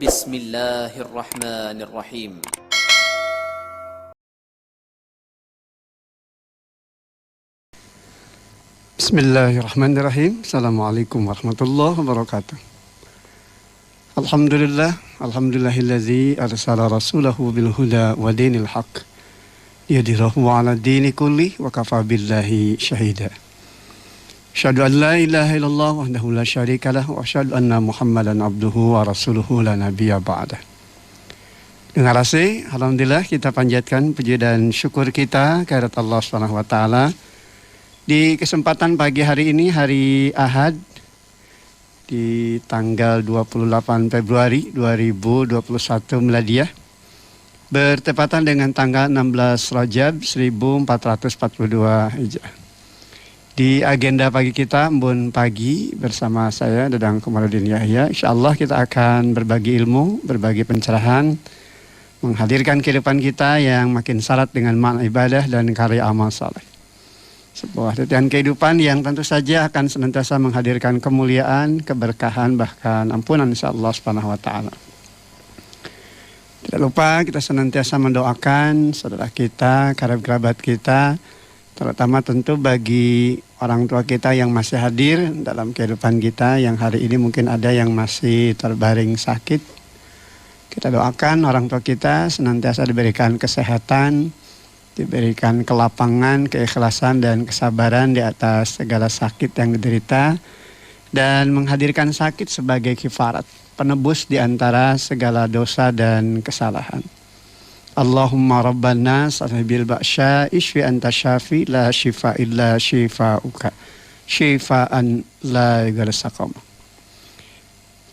Bismillahirrahmanirrahim. Bismillahirrahmanirrahim. Assalamualaikum warahmatullahi wabarakatuh. Alhamdulillahillazi arsala rasulahu bil huda wa dinil haq yadhirahu ala dini kulli wa kafa billahi syahida. Asyhadu an la ilaha illallah wahdahu la syarikalah wa asyhadu anna Muhammadan abduhu wa rasuluhu la nabiyya ba'dah. Dengan rasa alhamdulillah kita panjatkan puji dan syukur kita kehadirat Allah Subhanahu wa taala. Di kesempatan pagi hari ini, hari Ahad, di tanggal 28 Februari 2021 Miladiyah, bertepatan dengan tanggal 16 Rajab 1442 Hijrah. Di agenda pagi kita, Embun Pagi, bersama saya, Dadang Komarudin Yahya, insyaallah kita akan berbagi ilmu, berbagi pencerahan, menghadirkan kehidupan kita yang makin syarat dengan makna ibadah dan karya amal saleh. Sebuah titian kehidupan yang tentu saja akan senantiasa menghadirkan kemuliaan, keberkahan, bahkan ampunan insyaallah subhanahu wa ta'ala. Tidak lupa kita senantiasa mendoakan saudara kita, kerabat kita, terutama tentu bagi orang tua kita yang masih hadir dalam kehidupan kita, yang hari ini mungkin ada yang masih terbaring sakit. Kita doakan orang tua kita senantiasa diberikan kesehatan, diberikan kelapangan, keikhlasan dan kesabaran di atas segala sakit yang diderita, dan menghadirkan sakit sebagai kifarat, penebus di antara segala dosa dan kesalahan. Allahumma rabban nas bil ba'sya ishfi anta syafi la shifa illa shifauka shifaan la yughadiru saqama.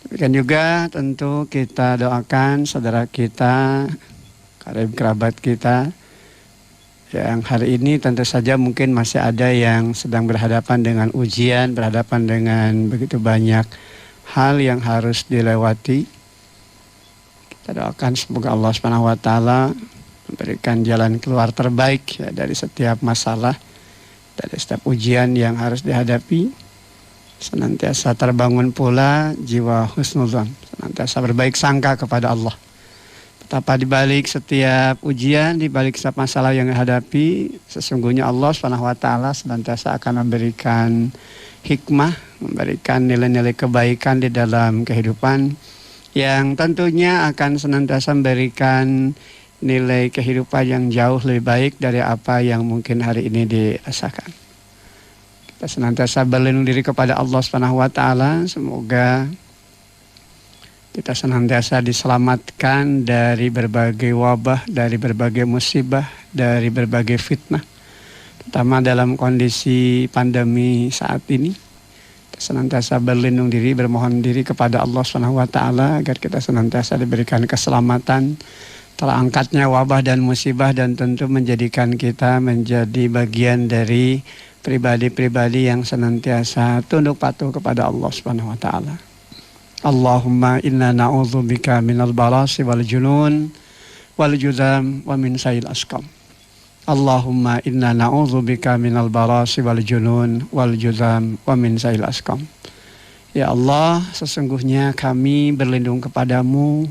Demikian juga tentu kita doakan saudara kita, kerabat kita yang hari ini tentu saja mungkin masih ada yang sedang berhadapan dengan ujian, berhadapan dengan begitu banyak hal yang harus dilewati. Kita doakan semoga Allah Subhanahu wa taala memberikan jalan keluar terbaik ya, dari setiap masalah, dari setiap ujian yang harus dihadapi. Senantiasa terbangun pula jiwa husnuzan, senantiasa berbaik sangka kepada Allah. Betapa di balik setiap ujian, di balik setiap masalah yang dihadapi, sesungguhnya Allah Subhanahu wa taala senantiasa akan memberikan hikmah, memberikan nilai-nilai kebaikan di dalam kehidupan yang tentunya akan senantiasa memberikan nilai kehidupan yang jauh lebih baik dari apa yang mungkin hari ini dirasakan. Kita senantiasa berlindung diri kepada Allah Subhanahu wa taala, semoga kita senantiasa diselamatkan dari berbagai wabah, dari berbagai musibah, dari berbagai fitnah. Terutama dalam kondisi pandemi saat ini. Kita senantiasa berlindung diri, bermohon diri kepada Allah SWT agar kita senantiasa diberikan keselamatan, terangkatnya wabah dan musibah, dan tentu menjadikan kita menjadi bagian dari pribadi-pribadi yang senantiasa tunduk patuh kepada Allah SWT. Allahumma inna na'udzubika minal barasi wal junun wal juzam wa min sayil asqam. Allahumma inna na'udzubika minal barasi wal junun wal juzam wa min sayil asqam. Ya Allah, sesungguhnya kami berlindung kepadamu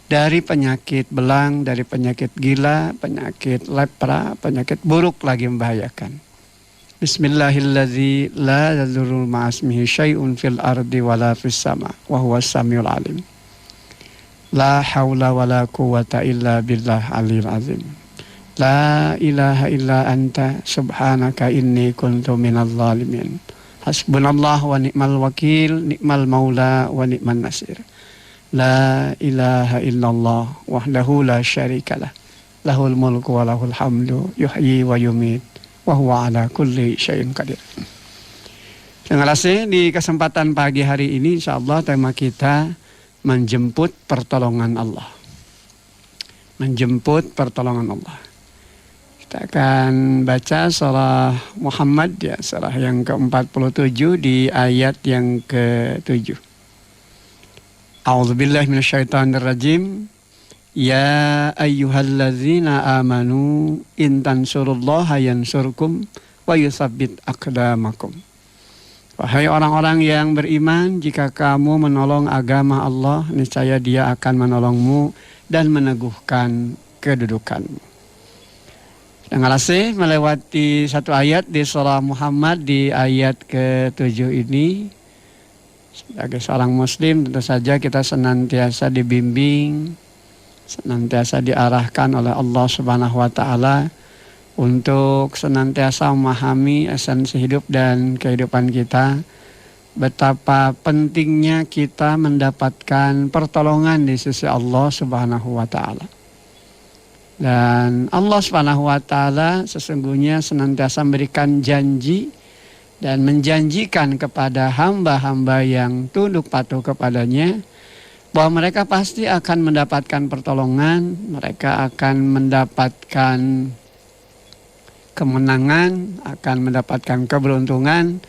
dari penyakit belang, dari penyakit gila, penyakit lepra, penyakit buruk lagi membahayakan. Bismillahilladzi la yadurru ma'asmihi syai'un fil ardi wala fis sama wa huwas samiul alim. La haula wala quwwata illa billah aliyil azim. La ilaha illa anta subhanaka inni kuntu minadh dhalimin. Hasbunallah wa ni'mal wakil, ni'mal maula wa ni'man nasir. La ilaha illallah wahdahu la syarikalah. Lahul mulku wa lahul hamdu yuhyi wa yumit. Wa huwa ala kulli syai'in qadir. Terima kasih. Di kesempatan pagi hari ini insyaallah tema kita menjemput pertolongan Allah. Menjemput pertolongan Allah. Kita akan baca surah Muhammad ya, surah yang ke-47 di ayat yang ke-7. A'udzubillahi minasyaitonirrajim. Ya ayyuhalladzina amanu in tansurullaha yansurkum wa yutsabbit aqdamakum. Wahai orang-orang yang beriman, jika kamu menolong agama Allah, niscaya Dia akan menolongmu dan meneguhkan kedudukanmu. Dengan asih melewati satu ayat di surah Muhammad di ayat ke-7 ini, sebagai seorang muslim tentu saja kita senantiasa dibimbing, senantiasa diarahkan oleh Allah Subhanahu wa taala untuk senantiasa memahami esensi hidup dan kehidupan kita, betapa pentingnya kita mendapatkan pertolongan di sisi Allah Subhanahu wa taala. Dan Allah Subhanahu wa taala sesungguhnya senantiasa memberikan janji dan menjanjikan kepada hamba-hamba yang tunduk patuh kepadanya bahwa mereka pasti akan mendapatkan pertolongan, mereka akan mendapatkan kemenangan, akan mendapatkan keberuntungan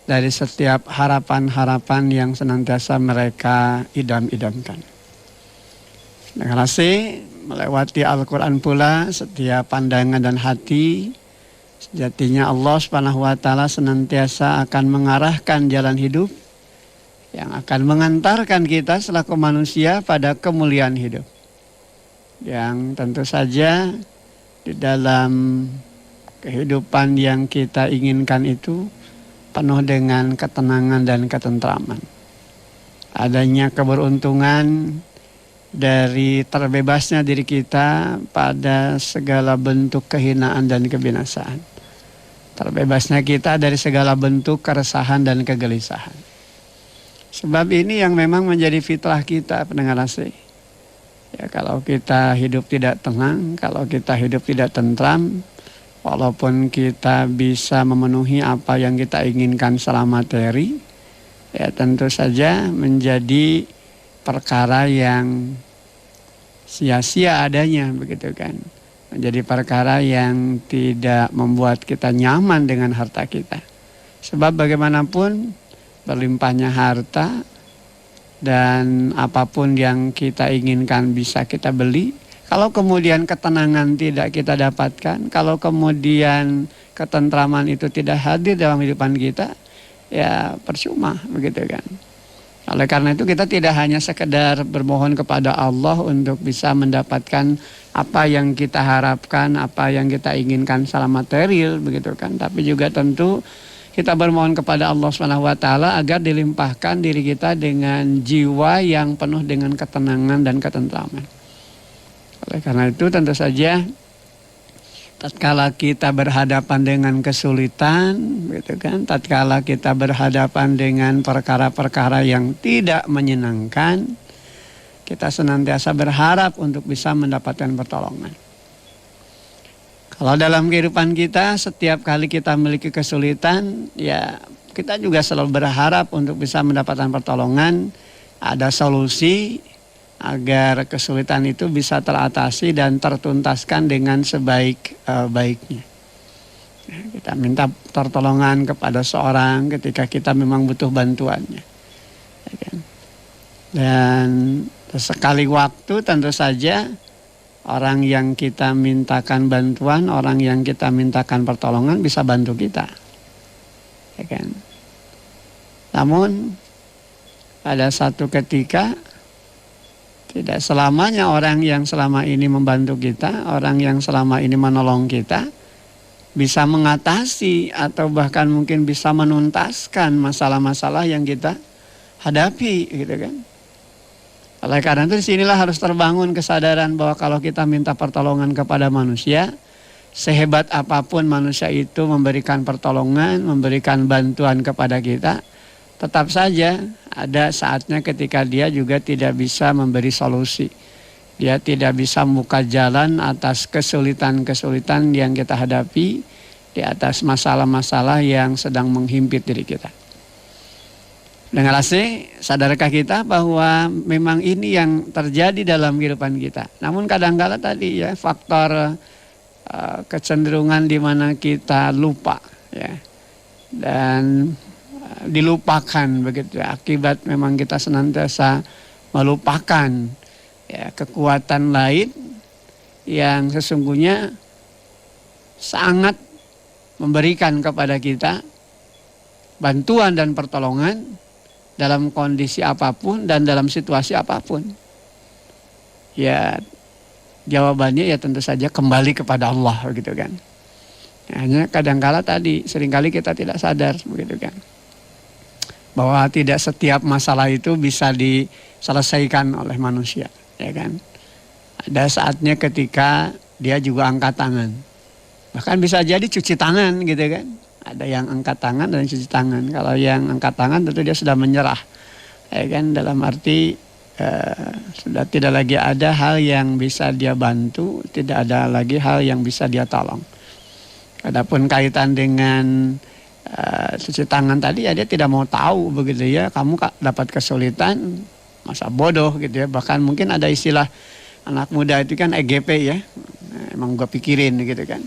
dari setiap harapan-harapan yang senantiasa mereka idam-idamkan. Dengan asih melewati Al-Quran pula, setiap pandangan dan hati, sejatinya Allah Subhanahu wa taala senantiasa akan mengarahkan jalan hidup yang akan mengantarkan kita selaku manusia pada kemuliaan hidup. Yang tentu saja di dalam kehidupan yang kita inginkan itu penuh dengan ketenangan dan ketentraman. Adanya keberuntungan dari terbebasnya diri kita pada segala bentuk kehinaan dan kebinasaan. Terbebasnya kita dari segala bentuk keresahan dan kegelisahan. Sebab ini yang memang menjadi fitrah kita, pendengar asih. Ya, kalau kita hidup tidak tenang, kalau kita hidup tidak tentram, walaupun kita bisa memenuhi apa yang kita inginkan secara materi, ya tentu saja menjadi perkara yang sia-sia adanya, begitu kan. Menjadi perkara yang tidak membuat kita nyaman dengan harta kita. Sebab bagaimanapun berlimpahnya harta dan apapun yang kita inginkan bisa kita beli, kalau kemudian ketenangan tidak kita dapatkan, kalau kemudian ketentraman itu tidak hadir dalam kehidupan kita, ya percuma, begitu kan. Oleh karena itu kita tidak hanya sekedar bermohon kepada Allah untuk bisa mendapatkan apa yang kita harapkan, apa yang kita inginkan secara material, begitu kan. Tapi juga tentu kita bermohon kepada Allah Subhanahu wa taala agar dilimpahkan diri kita dengan jiwa yang penuh dengan ketenangan dan ketentraman. Oleh karena itu tentu saja tatkala kita berhadapan dengan kesulitan, gitu kan, tatkala kita berhadapan dengan perkara-perkara yang tidak menyenangkan, kita senantiasa berharap untuk bisa mendapatkan pertolongan. Kalau dalam kehidupan kita setiap kali kita memiliki kesulitan, ya kita juga selalu berharap untuk bisa mendapatkan pertolongan, ada solusi agar kesulitan itu bisa teratasi dan tertuntaskan dengan sebaik-baiknya. Kita minta pertolongan kepada seorang ketika kita memang butuh bantuannya. Dan sekali waktu tentu saja orang yang kita mintakan bantuan, orang yang kita mintakan pertolongan bisa bantu kita. Namun pada satu ketika tidak selamanya orang yang selama ini membantu kita, orang yang selama ini menolong kita bisa mengatasi atau bahkan mungkin bisa menuntaskan masalah-masalah yang kita hadapi, gitu kan. Oleh karena itu disinilah harus terbangun kesadaran bahwa kalau kita minta pertolongan kepada manusia, sehebat apapun manusia itu memberikan pertolongan, memberikan bantuan kepada kita, tetap saja ada saatnya ketika dia juga tidak bisa memberi solusi. Dia tidak bisa membuka jalan atas kesulitan-kesulitan yang kita hadapi, di atas masalah-masalah yang sedang menghimpit diri kita. Dengan asih, sadarkah kita bahwa memang ini yang terjadi dalam kehidupan kita. Namun kadang-kala tadi ya faktor kecenderungan di mana kita lupa ya. Dan dilupakan begitu ya. Akibat memang kita senantiasa melupakan ya, kekuatan lain yang sesungguhnya sangat memberikan kepada kita bantuan dan pertolongan dalam kondisi apapun dan dalam situasi apapun? Ya jawabannya ya tentu saja kembali kepada Allah begitu kan. Hanya kadangkala tadi seringkali kita tidak sadar begitu kan, bahwa tidak setiap masalah itu bisa diselesaikan oleh manusia, ya kan. Ada saatnya ketika dia juga angkat tangan, bahkan bisa jadi cuci tangan gitu kan. Ada yang angkat tangan dan cuci tangan. Kalau yang angkat tangan tentu dia sudah menyerah, ya kan, dalam arti sudah tidak lagi ada hal yang bisa dia bantu, tidak ada lagi hal yang bisa dia tolong. Adapun kaitan dengan cuci tangan tadi ya dia tidak mau tahu begitu ya, kamu dapat kesulitan masa bodoh gitu ya. Bahkan mungkin ada istilah anak muda itu kan EGP ya, emang gue pikirin gitu kan.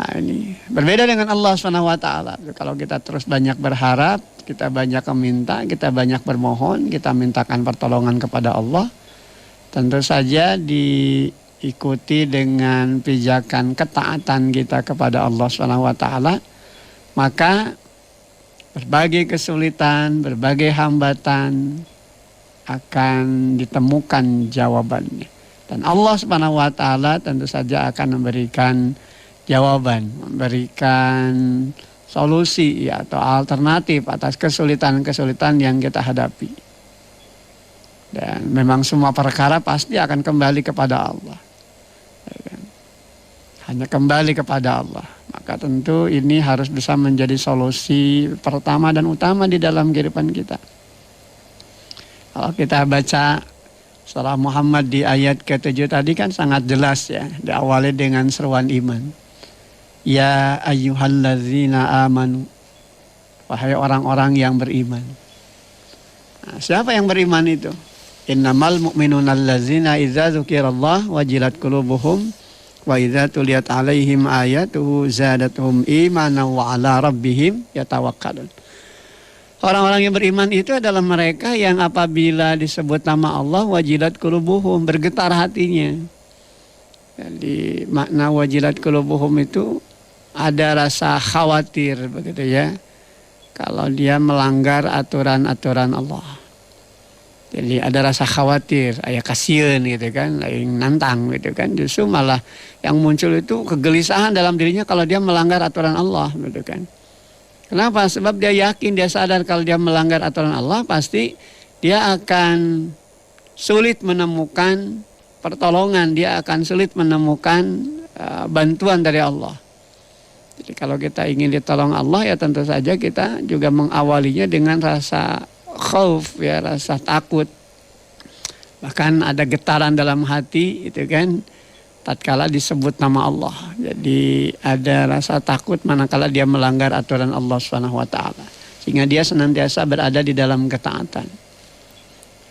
Nah, ini berbeda dengan Allah SWT. Kalau kita terus banyak berharap, kita banyak meminta, kita banyak bermohon, kita mintakan pertolongan kepada Allah, tentu saja diikuti dengan pijakan ketaatan kita kepada Allah SWT, maka berbagai kesulitan, berbagai hambatan akan ditemukan jawabannya. Dan Allah SWT tentu saja akan memberikan jawaban, memberikan solusi ya, atau alternatif atas kesulitan-kesulitan yang kita hadapi. Dan memang semua perkara pasti akan kembali kepada Allah. Hanya kembali kepada Allah. Maka tentu ini harus bisa menjadi solusi pertama dan utama di dalam kehidupan kita. Kalau kita baca surah Muhammad di ayat ke-7 tadi kan sangat jelas ya. Diawali dengan seruan iman. Ya ayyuhallazina amanu. Wahai orang-orang yang beriman. Nah, siapa yang beriman itu? Innamal mu'minuna allazina idza dzukirallah wajilat qulubuhum wa idza tuliyat alaihim ayatuhu zadatuhum imanan wa ala rabbihim yatawakkalun. Orang-orang yang beriman itu adalah mereka yang apabila disebut nama Allah wajilat qulubuhum, bergetar hatinya. Jadi makna wajilat qulubuhum itu ada rasa khawatir begitu ya, kalau dia melanggar aturan-aturan Allah. Jadi ada rasa khawatir, ayah kasihan gitu kan, lain nantang gitu kan. Justru malah yang muncul itu kegelisahan dalam dirinya kalau dia melanggar aturan Allah gitu kan. Kenapa? Sebab dia yakin, dia sadar kalau dia melanggar aturan Allah pasti dia akan sulit menemukan pertolongan, dia akan sulit menemukan bantuan dari Allah. Jadi kalau kita ingin ditolong Allah ya tentu saja kita juga mengawalinya dengan rasa khauf ya, rasa takut. Bahkan ada getaran dalam hati itu kan tatkala disebut nama Allah. Jadi ada rasa takut manakala dia melanggar aturan Allah SWT. Sehingga dia senantiasa berada di dalam ketaatan.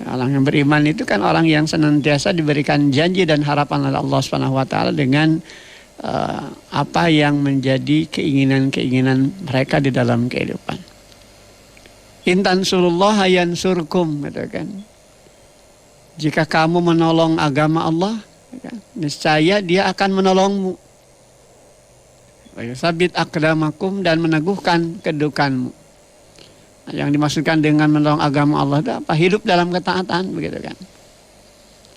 Orang yang beriman itu kan orang yang senantiasa diberikan janji dan harapan oleh Allah SWT dengan apa yang menjadi keinginan-keinginan mereka di dalam kehidupan. Intan surullah yansurkum, gitu kan. Jika kamu menolong agama Allah, niscaya dia akan menolongmu. Wa yusabit aqdamakum, dan meneguhkan kedudukanmu. Nah, yang dimaksudkan dengan menolong agama Allah itu apa? Hidup dalam ketaatan, begitu kan.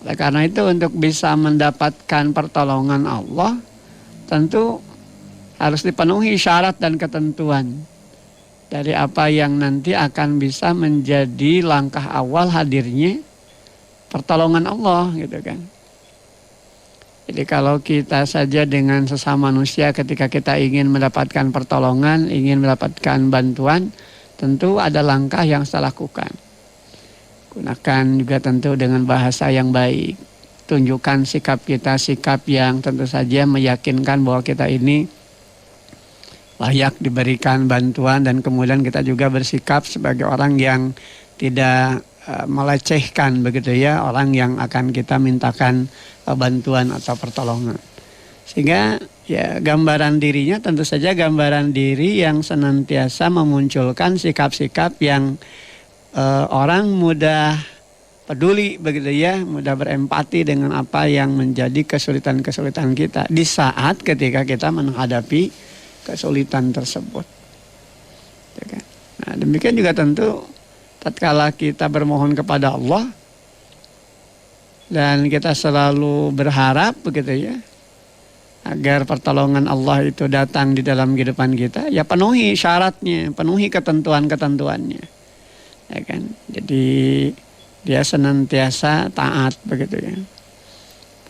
Oleh karena itu untuk bisa mendapatkan pertolongan Allah tentu harus dipenuhi syarat dan ketentuan dari apa yang nanti akan bisa menjadi langkah awal hadirnya pertolongan Allah gitu kan. Jadi kalau kita saja dengan sesama manusia ketika kita ingin mendapatkan pertolongan, ingin mendapatkan bantuan, tentu ada langkah yang saya lakukan. Gunakan juga tentu dengan bahasa yang baik. Tunjukkan sikap kita, sikap yang tentu saja meyakinkan bahwa kita ini layak diberikan bantuan, dan kemudian kita juga bersikap sebagai orang yang tidak melecehkan begitu ya orang yang akan kita mintakan bantuan atau pertolongan. Sehingga ya gambaran dirinya tentu saja gambaran diri yang senantiasa memunculkan sikap-sikap yang orang mudah peduli begitu ya, mudah berempati dengan apa yang menjadi kesulitan-kesulitan kita di saat ketika kita menghadapi kesulitan tersebut. Ya kan? Nah, demikian juga tentu tatkala kita bermohon kepada Allah dan kita selalu berharap begitu ya, agar pertolongan Allah itu datang di dalam kehidupan kita, ya penuhi syaratnya, penuhi ketentuan-ketentuannya. Ya kan? Jadi dia senantiasa taat begitu ya.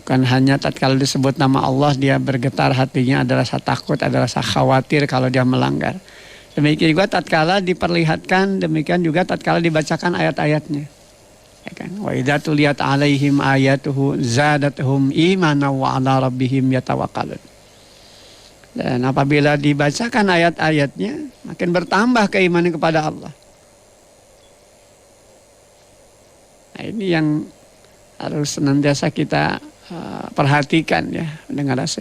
Bukan hanya tatkala disebut nama Allah dia bergetar hatinya, ada rasa takut, ada rasa khawatir kalau dia melanggar. Demikian juga tatkala diperlihatkan, demikian juga tatkala dibacakan ayat-ayatnya. Ya kan? Wa idza tuliyat alaihim ayatuhu zadatuhum imanan wa ala rabbihim yatawakkalun. Dan apabila dibacakan ayat-ayatnya, makin bertambah keimanan kepada Allah. Nah, ini yang harus senantiasa kita perhatikan ya dengan rasa.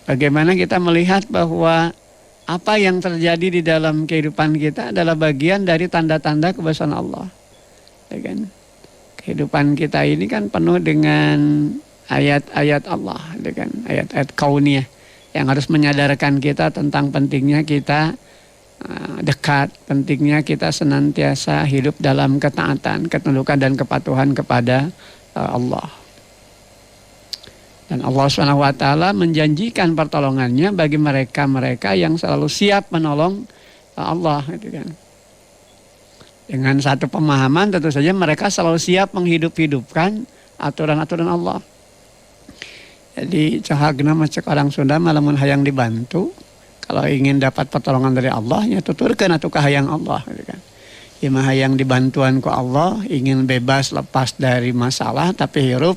Bagaimana kita melihat bahwa apa yang terjadi di dalam kehidupan kita adalah bagian dari tanda-tanda kebesaran Allah. Ya kan? Kehidupan kita ini kan penuh dengan ayat-ayat Allah, ya kan? Ayat-ayat kauniyah yang harus menyadarkan kita tentang pentingnya kita dekat, pentingnya kita senantiasa hidup dalam ketaatan, ketundukan dan kepatuhan kepada Allah. Dan Allah SWT menjanjikan pertolongannya bagi mereka-mereka yang selalu siap menolong Allah, gitu kan. Dengan satu pemahaman tentu saja mereka selalu siap menghidup-hidupkan aturan-aturan Allah. Jadi cahagna macek orang Sunda malamun hayang dibantu. Kalau ingin dapat pertolongan dari Allah, ya tuturkeun atuh ka hayang Allah, gitu kan. Imah hayang dibantuan ku Allah, ingin bebas lepas dari masalah, tapi hirup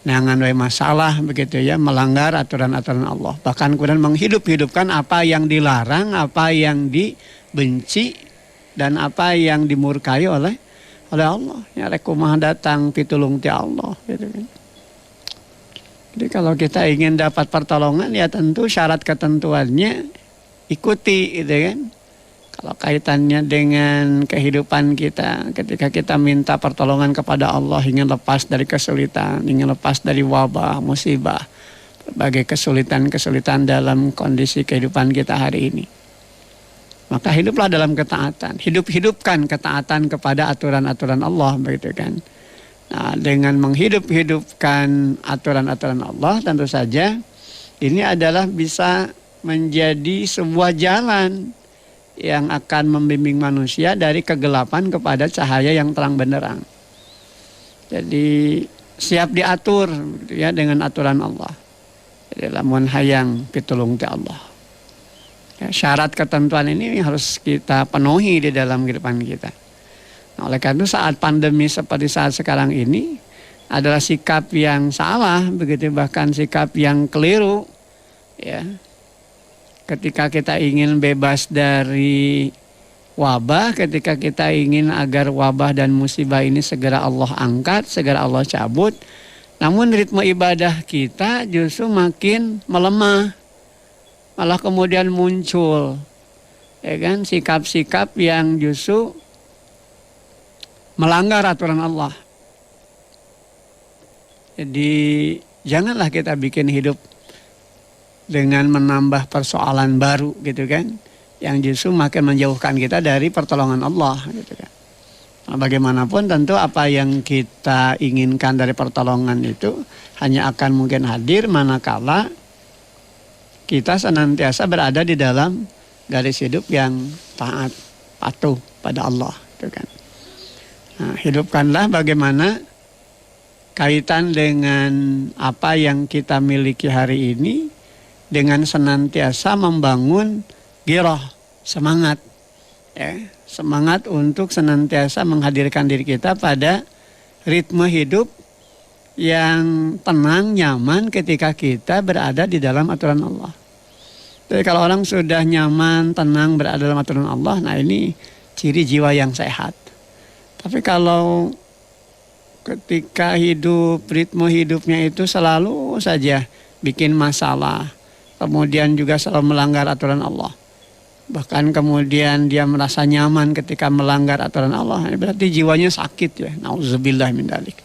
nangan we masalah begitu ya, melanggar aturan-aturan Allah. Bahkan kemudian menghidup-hidupkan apa yang dilarang, apa yang dibenci, dan apa yang dimurkai oleh Allah. Ya rek kumaha datang pitulung ti Allah, gitu kan. Jadi kalau kita ingin dapat pertolongan ya tentu syarat ketentuannya ikuti gitu kan. Kalau kaitannya dengan kehidupan kita, ketika kita minta pertolongan kepada Allah, ingin lepas dari kesulitan, ingin lepas dari wabah, musibah, berbagai kesulitan-kesulitan dalam kondisi kehidupan kita hari ini. Maka hiduplah dalam ketaatan, hidupkan ketaatan kepada aturan-aturan Allah begitu kan. Nah, dengan menghidup-hidupkan aturan-aturan Allah tentu saja ini adalah bisa menjadi sebuah jalan yang akan membimbing manusia dari kegelapan kepada cahaya yang terang benderang. Jadi siap diatur gitu ya dengan aturan Allah. Jadi lamun hayang pitulung ti Allah. Ya, syarat ketentuan ini harus kita penuhi di dalam kehidupan kita. Nah, oleh karena itu saat pandemi seperti saat sekarang ini adalah sikap yang salah, begitu bahkan sikap yang keliru, ya. Ketika kita ingin bebas dari wabah, ketika kita ingin agar wabah dan musibah ini segera Allah angkat, segera Allah cabut, namun ritme ibadah kita justru makin melemah, malah kemudian muncul, ya kan, sikap-sikap yang justru melanggar aturan Allah. Jadi janganlah kita bikin hidup dengan menambah persoalan baru gitu kan, yang justru makin menjauhkan kita dari pertolongan Allah gitu kan. Nah, bagaimanapun tentu apa yang kita inginkan dari pertolongan itu hanya akan mungkin hadir manakala kita senantiasa berada di dalam garis hidup yang taat, patuh pada Allah gitu kan. Nah, hidupkanlah bagaimana kaitan dengan apa yang kita miliki hari ini dengan senantiasa membangun giroh, semangat. Ya, semangat untuk senantiasa menghadirkan diri kita pada ritme hidup yang tenang, nyaman ketika kita berada di dalam aturan Allah. Jadi kalau orang sudah nyaman, tenang berada dalam aturan Allah, nah ini ciri jiwa yang sehat. Tapi kalau ketika hidup, ritme hidupnya itu selalu saja bikin masalah, kemudian juga selalu melanggar aturan Allah, bahkan kemudian dia merasa nyaman ketika melanggar aturan Allah, berarti jiwanya sakit ya, nauzubillah min dzalik.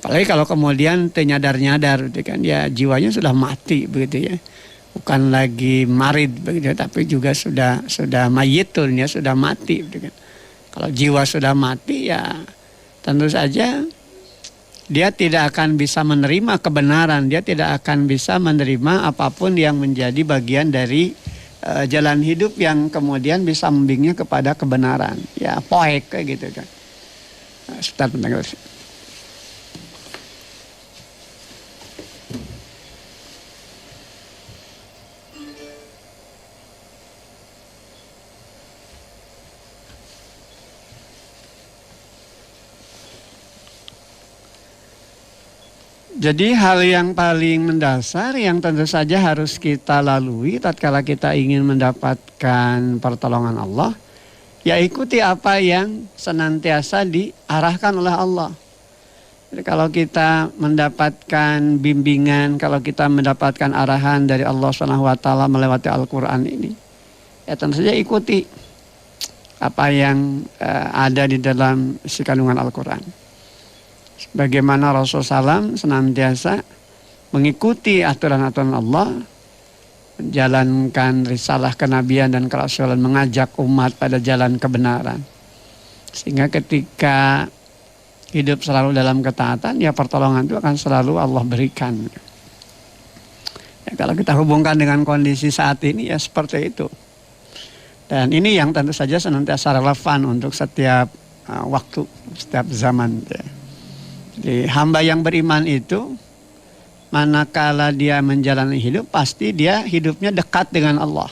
Apalagi kalau kemudian ternyadar-nyadar, kan ya jiwanya sudah mati begitu ya, bukan lagi marid begitu, tapi juga sudah mayitun ya, sudah mati begitu. Kalau jiwa sudah mati ya tentu saja dia tidak akan bisa menerima kebenaran, dia tidak akan bisa menerima apapun yang menjadi bagian dari jalan hidup yang kemudian bisa membimbingnya kepada kebenaran. Ya poek kayak gitu kan. Sebentar tentang itu. Jadi hal yang paling mendasar yang tentu saja harus kita lalui tatkala kita ingin mendapatkan pertolongan Allah, ya ikuti apa yang senantiasa diarahkan oleh Allah. Jadi kalau kita mendapatkan bimbingan, kalau kita mendapatkan arahan dari Allah SWT melewati Al-Quran ini, ya tentu saja ikuti apa yang ada di dalam isi kandungan Al-Quran. Bagaimana Rasulullah SAW senantiasa mengikuti aturan-aturan Allah, menjalankan risalah kenabian dan kerasulan, mengajak umat pada jalan kebenaran. Sehingga ketika hidup selalu dalam ketaatan, ya pertolongan itu akan selalu Allah berikan. Ya, kalau kita hubungkan dengan kondisi saat ini ya seperti itu. Dan ini yang tentu saja senantiasa relevan untuk setiap waktu, setiap zaman. Ya. Jadi hamba yang beriman itu manakala dia menjalani hidup pasti dia hidupnya dekat dengan Allah.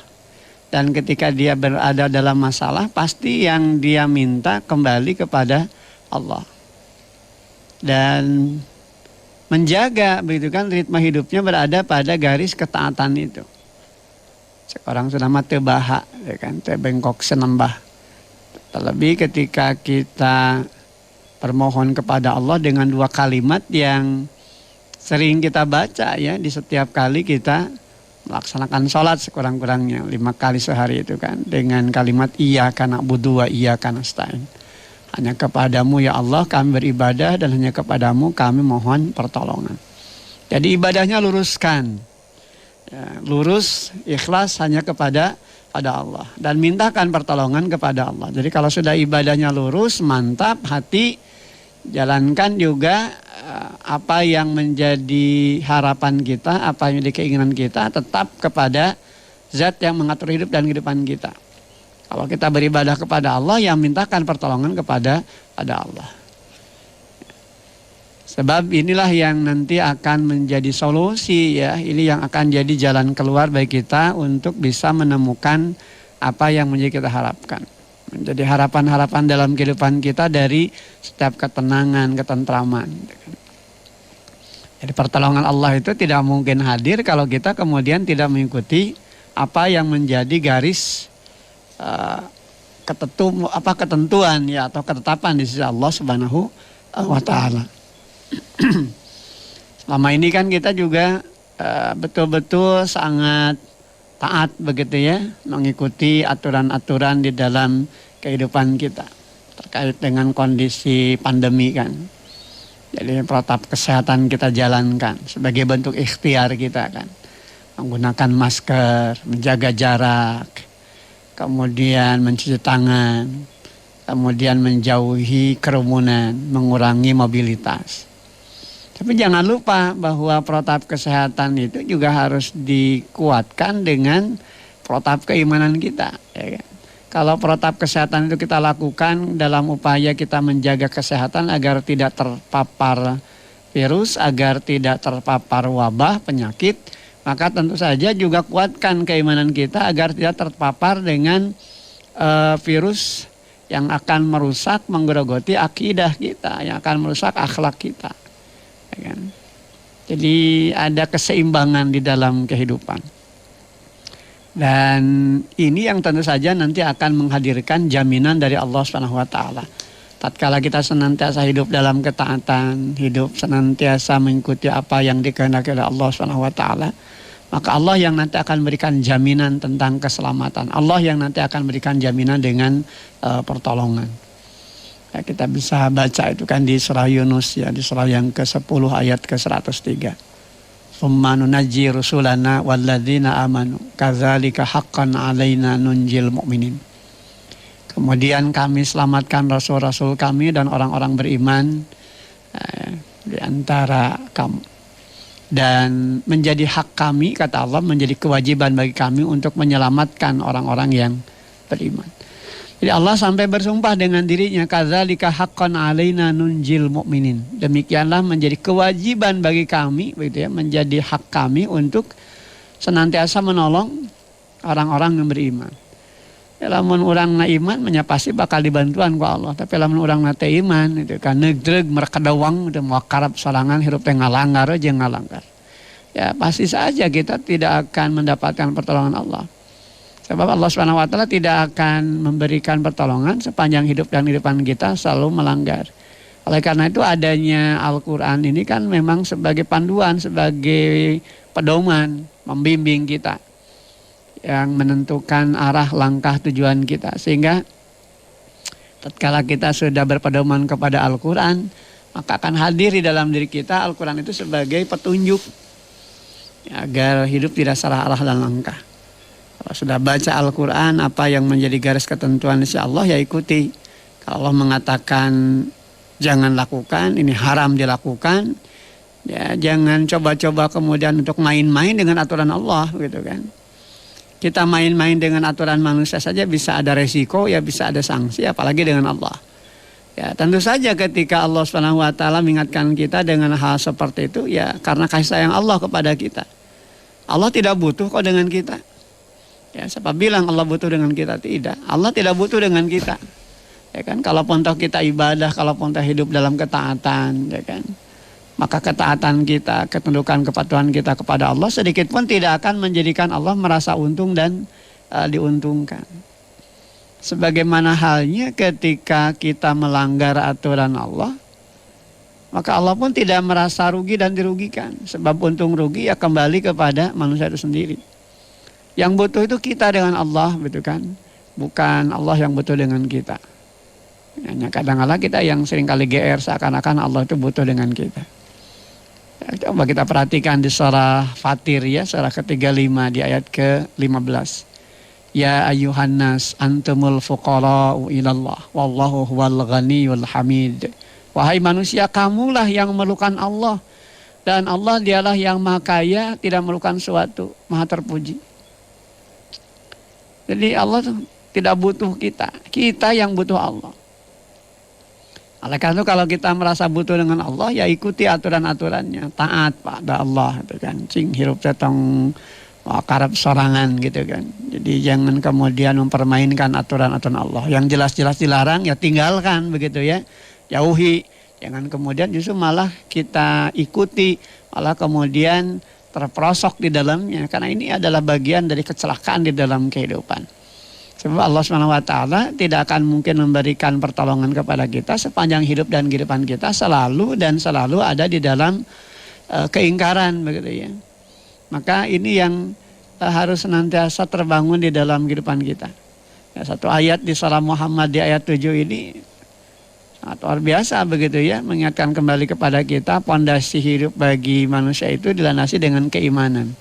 Dan ketika dia berada dalam masalah pasti yang dia minta kembali kepada Allah. Dan menjaga begitu kan ritme hidupnya berada pada garis ketaatan itu. Seorang selama tebaha ya kan, tebengkok senembah. Terlebih ketika kita bermohon kepada Allah dengan dua kalimat yang sering kita baca ya di setiap kali kita melaksanakan sholat sekurang-kurangnya 5 kali sehari itu kan, dengan kalimat iyyaka na'budu wa iyyaka nasta'in. Hanya kepadamu ya Allah kami beribadah dan hanya kepadamu kami mohon pertolongan. Jadi ibadahnya luruskan, ya, lurus ikhlas hanya kepada Allah dan mintakan pertolongan kepada Allah. Jadi kalau sudah ibadahnya lurus, mantap hati, jalankan juga apa yang menjadi harapan kita, apa yang menjadi keinginan kita, tetap kepada zat yang mengatur hidup dan kehidupan kita. Kalau kita beribadah kepada Allah, yang mintakan pertolongan kepada Allah. Sebab inilah yang nanti akan menjadi solusi ya, ini yang akan jadi jalan keluar bagi kita untuk bisa menemukan apa yang menjadi kita harapkan. Menjadi harapan-harapan dalam kehidupan kita dari setiap ketenangan, ketentraman. Jadi pertolongan Allah itu tidak mungkin hadir kalau kita kemudian tidak mengikuti apa yang menjadi garis ketentuan ya atau ketetapan di sisi Allah Subhanahu wa Ta'ala. Selama ini kan kita juga betul-betul sangat taat begitu ya, mengikuti aturan-aturan di dalam kehidupan kita terkait dengan kondisi pandemi kan. Jadi protap kesehatan kita jalankan sebagai bentuk ikhtiar kita kan. Menggunakan masker, menjaga jarak, kemudian mencuci tangan, kemudian menjauhi kerumunan, mengurangi mobilitas. Tapi jangan lupa bahwa protap kesehatan itu juga harus dikuatkan dengan protap keimanan kita. Ya kan? Kalau protap kesehatan itu kita lakukan dalam upaya kita menjaga kesehatan agar tidak terpapar virus, agar tidak terpapar wabah, penyakit, maka tentu saja juga kuatkan keimanan kita agar tidak terpapar dengan virus yang akan merusak, menggerogoti akidah kita, yang akan merusak akhlak kita. Ya kan? Jadi ada keseimbangan di dalam kehidupan. Dan ini yang tentu saja nanti akan menghadirkan jaminan dari Allah SWT. Tatkala kita senantiasa hidup dalam ketaatan, hidup senantiasa mengikuti apa yang dikehendaki oleh Allah SWT, maka Allah yang nanti akan berikan jaminan tentang keselamatan. Allah yang nanti akan berikan jaminan dengan pertolongan. Ya, kita bisa baca itu kan di surah Yunus ya, di surah yang ke-10 ayat ke-103. Tsumma nunajji rusulana walladzina amanu kadzalika haqqan 'alaina nunjil mu'minin. Kemudian kami selamatkan rasul-rasul kami dan orang-orang beriman di antara kamu. Dan menjadi hak kami, kata Allah, menjadi kewajiban bagi kami untuk menyelamatkan orang-orang yang beriman. Jadi Allah sampai bersumpah dengan dirinya, kadzalika haqqan 'alaina nunjil mu'minin. Demikianlah menjadi kewajiban bagi kami, begitu ya, menjadi hak kami untuk senantiasa menolong orang-orang yang beriman. Lamun urang na iman nya pasti bakal dibantuan ku Allah. Tapi lamun urang na teu iman itu kan negreg merkedawang teu moal karab sorangan hirup teh ngalanggar jeung ngalanggar. Ya pasti saja kita tidak akan mendapatkan pertolongan Allah. Sebab Allah Subhanahu wa taala tidak akan memberikan pertolongan sepanjang hidup dan kehidupan kita selalu melanggar. Oleh karena itu adanya Al-Qur'an ini kan memang sebagai panduan, sebagai pedoman, membimbing kita yang menentukan arah langkah tujuan kita. Sehingga tatkala kita sudah berpedoman kepada Al-Quran, maka akan hadir di dalam diri kita Al-Quran itu sebagai petunjuk ya, agar hidup tidak salah arah dan langkah. Kalau sudah baca Al-Quran, apa yang menjadi garis ketentuan insya Allah ya ikuti. Kalau Allah mengatakan jangan lakukan, ini haram dilakukan, ya jangan coba-coba kemudian untuk main-main dengan aturan Allah gitu kan. Kita main-main dengan aturan manusia saja bisa ada resiko, ya bisa ada sanksi, apalagi dengan Allah. Ya tentu saja ketika Allah Subhanahu wa taala mengingatkan kita dengan hal seperti itu, ya karena kasih sayang Allah kepada kita. Allah tidak butuh kok dengan kita. Ya, siapa bilang Allah butuh dengan kita? Tidak. Allah tidak butuh dengan kita. Ya kan, kalaupun toh kita ibadah, kalaupun toh hidup dalam ketaatan, ya kan, maka ketaatan kita, ketundukan kepatuhan kita kepada Allah sedikit pun tidak akan menjadikan Allah merasa untung dan diuntungkan. Sebagaimana halnya ketika kita melanggar aturan Allah, maka Allah pun tidak merasa rugi dan dirugikan. Sebab untung rugi ya kembali kepada manusia itu sendiri. Yang butuh itu kita dengan Allah, betul kan? Bukan Allah yang butuh dengan kita. Hanya kadang-kadang kita yang seringkali GR seakan-akan Allah itu butuh dengan kita. Ya, coba kita perhatikan di surah Fatir ya, surah ke-35 di ayat ke-15. Ya ayyuhan nas antumul fuqara'u ilallah wallahu huwal ghaniyul hamid. Wahai manusia, kamulah yang memerlukan Allah dan Allah dialah yang maha kaya, tidak memerlukan sesuatu, maha terpuji. Jadi Allah tidak butuh kita, kita yang butuh Allah. Oleh karena itu kalau kita merasa butuh dengan Allah, ya ikuti aturan-aturannya, taat pada Allah, gitu kan. Cing hirup tetong karab sorangan gitu kan. Jadi jangan kemudian mempermainkan aturan-aturan Allah. Yang jelas-jelas dilarang ya tinggalkan begitu ya, jauhi. Jangan kemudian justru malah kita ikuti, malah kemudian terperosok di dalamnya. Karena ini adalah bagian dari kecelakaan di dalam kehidupan. Sebab Allah SWT tidak akan mungkin memberikan pertolongan kepada kita sepanjang hidup dan kehidupan kita selalu ada di dalam keingkaran begitu ya. Maka ini yang harus senantiasa terbangun di dalam kehidupan kita. Ya, satu ayat di surah Muhammad di ayat 7 ini sangat luar biasa begitu ya, mengingatkan kembali kepada kita pondasi hidup bagi manusia itu dilandasi dengan keimanan.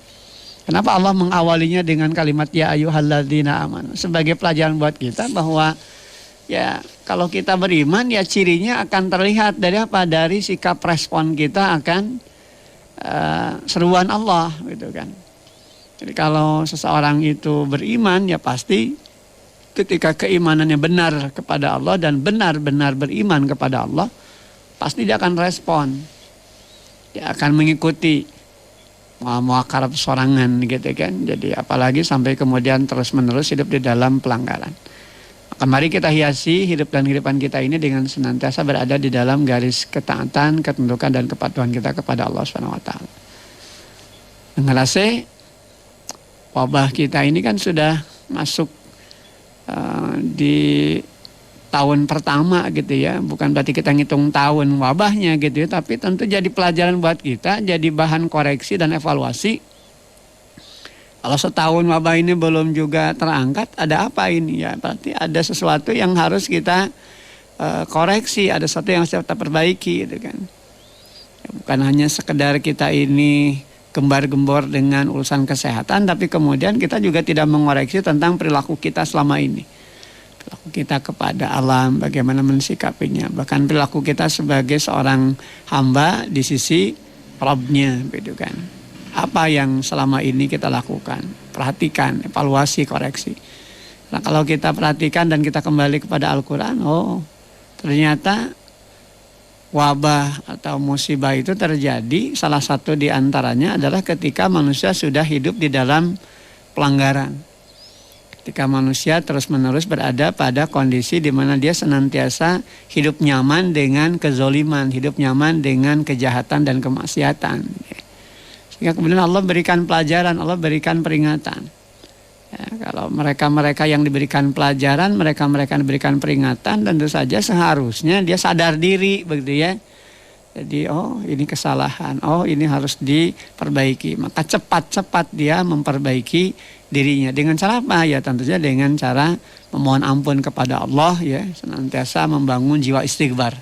Kenapa Allah mengawalinya dengan kalimat ya ayyuhalladzina amanu? Sebagai pelajaran buat kita bahwa ya kalau kita beriman ya cirinya akan terlihat dari apa? Dari sikap respon kita akan seruan Allah gitu kan. Jadi kalau seseorang itu beriman ya pasti ketika keimanannya benar kepada Allah dan benar-benar beriman kepada Allah, pasti dia akan respon. Dia akan mengikuti mau karab sorangan gitu kan. Jadi apalagi sampai kemudian terus-menerus hidup di dalam pelanggaran. Maka mari kita hiasi hidup dan kehidupan kita ini dengan senantiasa berada di dalam garis ketaatan, ketundukan dan kepatuhan kita kepada Allah Subhanahu wa taala. Ngerasa wabah kita ini kan sudah masuk di tahun pertama gitu ya, bukan berarti kita ngitung tahun wabahnya gitu ya, tapi tentu jadi pelajaran buat kita, jadi bahan koreksi dan evaluasi. Kalau setahun wabah ini belum juga terangkat, ada apa ini ya? Berarti ada sesuatu yang harus kita koreksi, ada sesuatu yang harus kita perbaiki gitu kan. Ya, bukan hanya sekedar kita ini gembar-gembor dengan urusan kesehatan, tapi kemudian kita juga tidak mengoreksi tentang perilaku kita selama ini. Perilaku kita kepada alam, bagaimana mensikapinya. Bahkan perilaku kita sebagai seorang hamba di sisi Rabbnya, gitu kan. Apa yang selama ini kita lakukan, perhatikan, evaluasi, koreksi. Nah, kalau kita perhatikan dan kita kembali kepada Al-Quran, ternyata wabah atau musibah itu terjadi, salah satu di antaranya adalah ketika manusia sudah hidup di dalam pelanggaran. Ketika manusia terus-menerus berada pada kondisi di mana dia senantiasa hidup nyaman dengan kezoliman, hidup nyaman dengan kejahatan dan kemaksiatan. Sehingga kemudian Allah berikan pelajaran, Allah berikan peringatan. Ya, kalau mereka-mereka yang diberikan pelajaran, mereka-mereka yang diberikan peringatan, tentu saja seharusnya dia sadar diri, begitu ya. Jadi ini kesalahan, ini harus diperbaiki. Maka cepat-cepat dia memperbaiki dirinya. Dengan cara apa? Ya tentu saja dengan cara memohon ampun kepada Allah, ya, senantiasa membangun jiwa istighfar.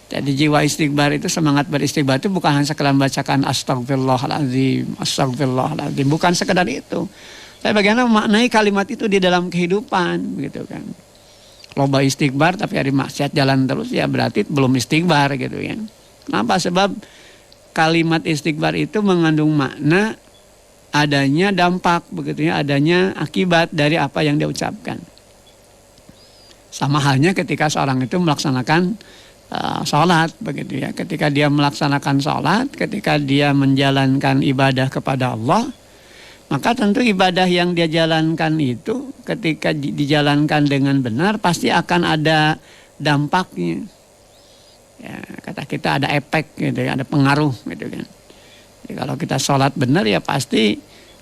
Jadi jiwa istighfar itu, semangat beristighfar itu bukan hanya sekedar membacakan astagfirullahaladzim, astagfirullahaladzim, bukan sekedar itu. Tapi bagaimana memaknai kalimat itu di dalam kehidupan, gitu kan. Loba istighfar tapi hari maksiat jalan terus, ya berarti belum istighfar, gitu ya. Kenapa? Sebab kalimat istighfar itu mengandung makna adanya dampak, begitu ya, adanya akibat dari apa yang dia ucapkan. Sama halnya ketika seorang itu melaksanakan sholat, begitu ya. Ketika dia melaksanakan sholat, ketika dia menjalankan ibadah kepada Allah, maka tentu ibadah yang dia jalankan itu ketika dijalankan dengan benar pasti akan ada dampaknya. Ya, kata kita ada efek gitu ya, ada pengaruh gitu kan. Jadi kalau kita sholat benar ya pasti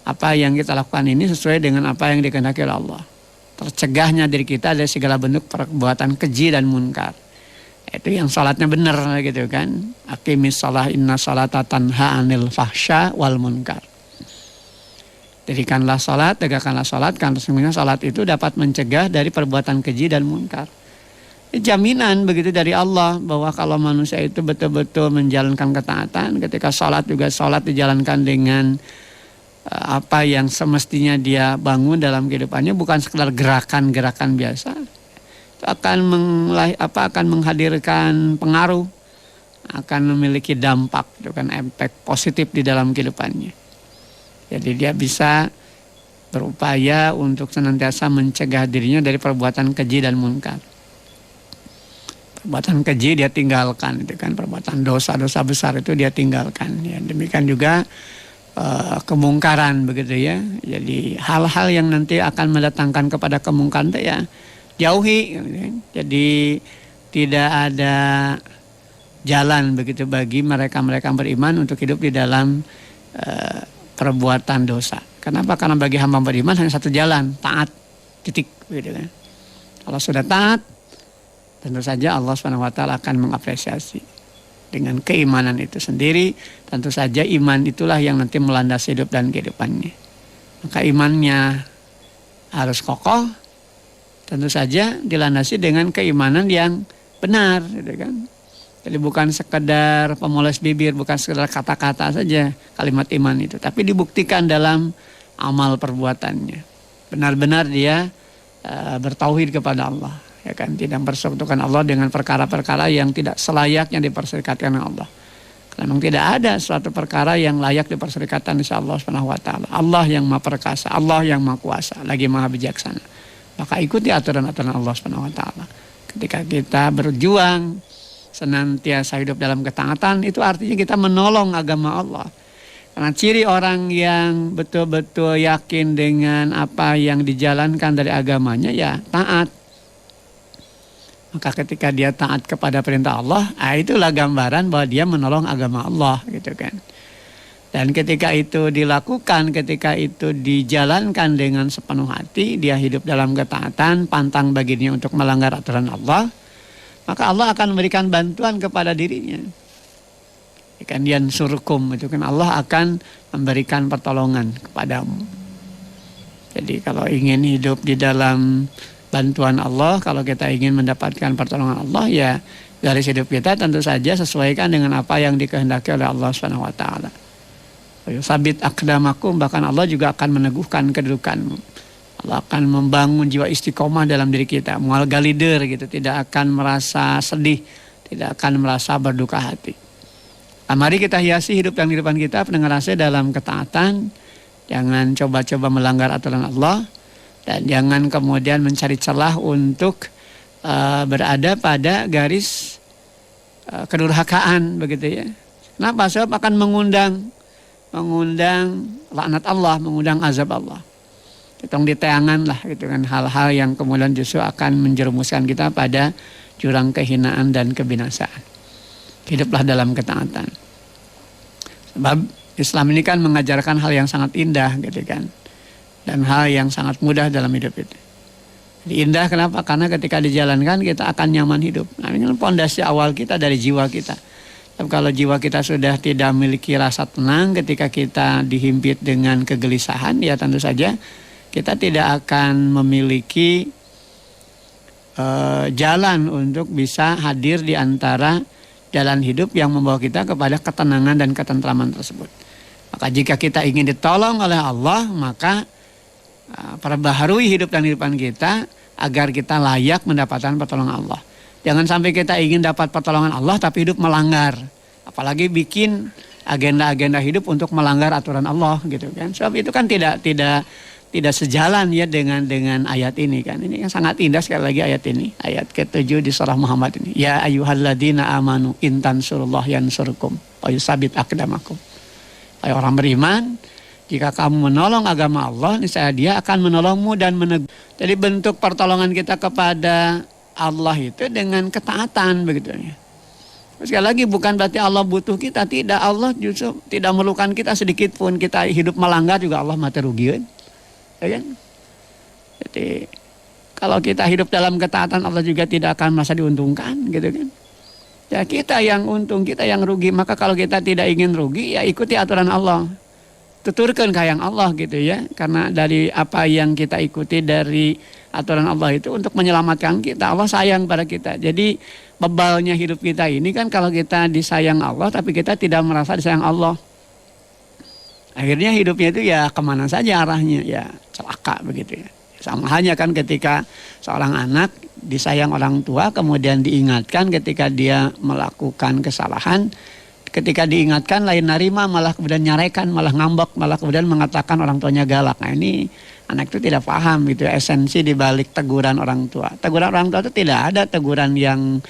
apa yang kita lakukan ini sesuai dengan apa yang dikehendaki oleh Allah. Tercegahnya diri kita dari segala bentuk perbuatan keji dan munkar. Itu yang sholatnya benar gitu kan. Aqimis shalah inna sholata tanha anil fahsya wal munkar. Dirikanlah sholat, tegakkanlah sholat, karena sesungguhnya sholat itu dapat mencegah dari perbuatan keji dan munkar. Jaminan begitu dari Allah bahwa kalau manusia itu betul-betul menjalankan ketaatan, ketika sholat juga sholat dijalankan dengan apa yang semestinya dia bangun dalam kehidupannya, bukan sekedar gerakan-gerakan biasa, itu akan menghadirkan pengaruh, akan memiliki dampak, itu kan efek positif di dalam kehidupannya. Jadi dia bisa berupaya untuk senantiasa mencegah dirinya dari perbuatan keji dan munkar. Perbuatan keji dia tinggalkan, itu kan, perbuatan dosa-dosa besar itu dia tinggalkan. Ya, demikian juga kemungkaran, begitu ya. Jadi hal-hal yang nanti akan mendatangkan kepada kemungkaran itu ya jauhi. Gitu ya. Jadi tidak ada jalan begitu bagi mereka-mereka beriman untuk hidup di dalam perbuatan dosa. Kenapa? Karena bagi hamba beriman hanya satu jalan, taat, titik, gitu kan. Kalau sudah taat, tentu saja Allah SWT akan mengapresiasi dengan keimanan itu sendiri. Tentu saja iman itulah yang nanti melandasi hidup dan kehidupannya. Maka imannya harus kokoh, tentu saja dilandasi dengan keimanan yang benar, gitu kan. Jadi bukan sekedar pemoles bibir, bukan sekedar kata-kata saja kalimat iman itu, tapi dibuktikan dalam amal perbuatannya. Benar-benar dia bertauhid kepada Allah, ya kan, tidak mempersekutukan Allah dengan perkara-perkara yang tidak selayaknya diperserikatkan dengan Allah. Karena memang tidak ada suatu perkara yang layak diperserikatkan di Allah Subhanahu wa taala. Allah yang Maha Perkasa, Allah yang Maha Kuasa, lagi Maha Bijaksana. Maka ikuti aturan-aturan Allah Subhanahu wa taala. Ketika kita berjuang senantiasa hidup dalam ketaatan, itu artinya kita menolong agama Allah. Karena ciri orang yang betul-betul yakin dengan apa yang dijalankan dari agamanya ya taat. Maka ketika dia taat kepada perintah Allah, itulah gambaran bahwa dia menolong agama Allah, gitu kan. Dan ketika itu dilakukan, ketika itu dijalankan dengan sepenuh hati, dia hidup dalam ketaatan, pantang baginya untuk melanggar aturan Allah, maka Allah akan memberikan bantuan kepada dirinya. Ikan yansurkum, itu kan Allah akan memberikan pertolongan kepadamu. Jadi kalau ingin hidup di dalam bantuan Allah, kalau kita ingin mendapatkan pertolongan Allah, ya garis hidup kita tentu saja sesuaikan dengan apa yang dikehendaki oleh Allah Subhanahu wa taala. Sabit aqdamakum, bahkan Allah juga akan meneguhkan kedudukanmu. Allah akan membangun jiwa istiqomah dalam diri kita, mual galider gitu, tidak akan merasa sedih, tidak akan merasa berduka hati. Mari kita hiasi hidup dan kehidupan kita pendengarase dalam ketaatan. Jangan coba-coba melanggar aturan Allah, dan jangan kemudian mencari celah untuk berada pada garis kedurhakaan begitu ya. Kenapa? Sebab akan mengundang laknat Allah, mengundang azab Allah. Hitong diteangan lah gitu kan, hal-hal yang kemudian justru akan menjerumuskan kita pada jurang kehinaan dan kebinasaan. Hiduplah dalam ketaatan. Sebab Islam ini kan mengajarkan hal yang sangat indah gitu kan, dan hal yang sangat mudah dalam hidup itu. Jadi indah kenapa? Karena ketika dijalankan kita akan nyaman hidup. Nah, ini kan pondasi awal kita dari jiwa kita. Tapi kalau jiwa kita sudah tidak memiliki rasa tenang ketika kita dihimpit dengan kegelisahan, ya tentu saja kita tidak akan memiliki jalan untuk bisa hadir di antara jalan hidup yang membawa kita kepada ketenangan dan ketentraman tersebut. Maka jika kita ingin ditolong oleh Allah, maka perbaharui hidup dan kehidupan kita agar kita layak mendapatkan pertolongan Allah. Jangan sampai kita ingin dapat pertolongan Allah tapi hidup melanggar. Apalagi bikin agenda-agenda hidup untuk melanggar aturan Allah gitu kan. Sebab itu kan tidak sejalan ya dengan ayat ini kan. Ini kan sangat indah sekali lagi ayat ini. Ayat ke-7 di surah Muhammad ini. Ya ayyuhalladzina amanu intansurullah yansurkum wa yusabit aqdamakum. Hai orang beriman, jika kamu menolong agama Allah, niscaya Dia akan menolongmu dan meneguh. Jadi bentuk pertolongan kita kepada Allah itu dengan ketaatan begitu ya. Sekali lagi bukan berarti Allah butuh kita, tidak. Allah justru tidak memerlukan kita sedikit pun. Kita hidup melanggar juga Allah mati rugian. Ya kan? Jadi kalau kita hidup dalam ketaatan, Allah juga tidak akan merasa diuntungkan gitu kan. Ya kita yang untung, kita yang rugi. Maka kalau kita tidak ingin rugi, ya ikuti aturan Allah. Tuturkan kayang Allah gitu ya. Karena dari apa yang kita ikuti dari aturan Allah itu untuk menyelamatkan kita. Allah sayang pada kita. Jadi bebalnya hidup kita ini kan kalau kita disayang Allah tapi kita tidak merasa disayang Allah. Akhirnya hidupnya itu ya kemana saja arahnya, ya celaka begitu ya. Sama halnya kan ketika seorang anak disayang orang tua kemudian diingatkan ketika dia melakukan kesalahan. Ketika diingatkan lain narima, malah kemudian nyarekan, malah ngambek, malah kemudian mengatakan orang tuanya galak. Nah ini anak itu tidak paham gitu ya, esensi dibalik teguran orang tua. Teguran orang tua itu tidak ada teguran yang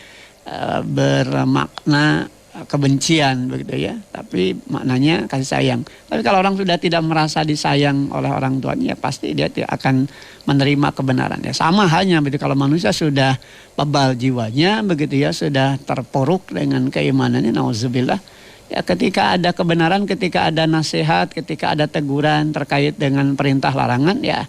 bermakna kebencian begitu ya, tapi maknanya kasih sayang. Tapi kalau orang sudah tidak merasa disayang oleh orang tuanya, ya pasti dia tidak akan menerima kebenaran. Ya sama halnya begitu, kalau manusia sudah bebal jiwanya begitu ya, sudah terpuruk dengan keimanannya, nauzubillah. Ya ketika ada kebenaran, ketika ada nasihat, ketika ada teguran terkait dengan perintah larangan, ya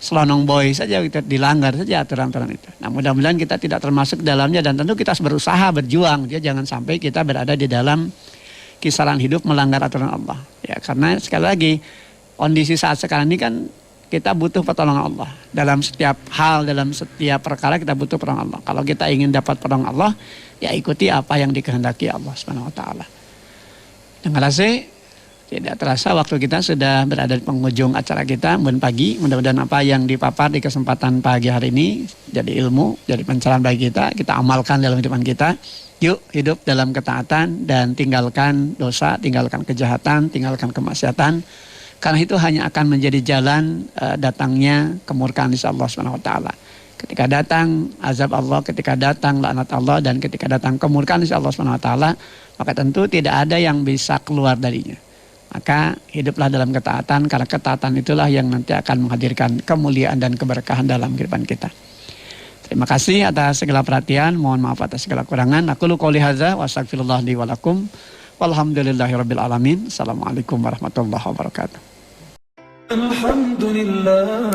selonong boy saja, kita dilanggar saja aturan-aturan itu. Nah mudah-mudahan kita tidak termasuk dalamnya, dan tentu kita harus berusaha berjuang. Ya jangan sampai kita berada di dalam kisaran hidup melanggar aturan Allah. Ya karena sekali lagi kondisi saat sekarang ini kan kita butuh pertolongan Allah. Dalam setiap hal, dalam setiap perkara kita butuh pertolongan Allah. Kalau kita ingin dapat pertolongan Allah, ya ikuti apa yang dikehendaki Allah Subhanahu wa taala. Terima kasih. Tidak terasa waktu kita sudah berada di penghujung acara kita pagi. Mudah-mudahan apa yang dipapar di kesempatan pagi hari ini jadi ilmu, jadi pencerahan bagi kita. Kita amalkan dalam kehidupan kita. Yuk hidup dalam ketaatan dan tinggalkan dosa, tinggalkan kejahatan, tinggalkan kemaksiatan. Karena itu hanya akan menjadi jalan datangnya kemurkaan dari Allah Subhanahu wa taala. Ketika datang azab Allah, ketika datang laknat Allah, dan ketika datang kemurkaan dari Allah Subhanahu wa taala, maka tentu tidak ada yang bisa keluar darinya. Maka hiduplah dalam ketaatan, karena ketaatan itulah yang nanti akan menghadirkan kemuliaan dan keberkahan dalam kehidupan kita. Terima kasih atas segala perhatian, mohon maaf atas segala kurangan. Aku qouli hadza wa astaghfirullah li wa lakum. Walhamdulillahirabbil alamin. Assalamualaikum warahmatullahi wabarakatuh. Alhamdulillah.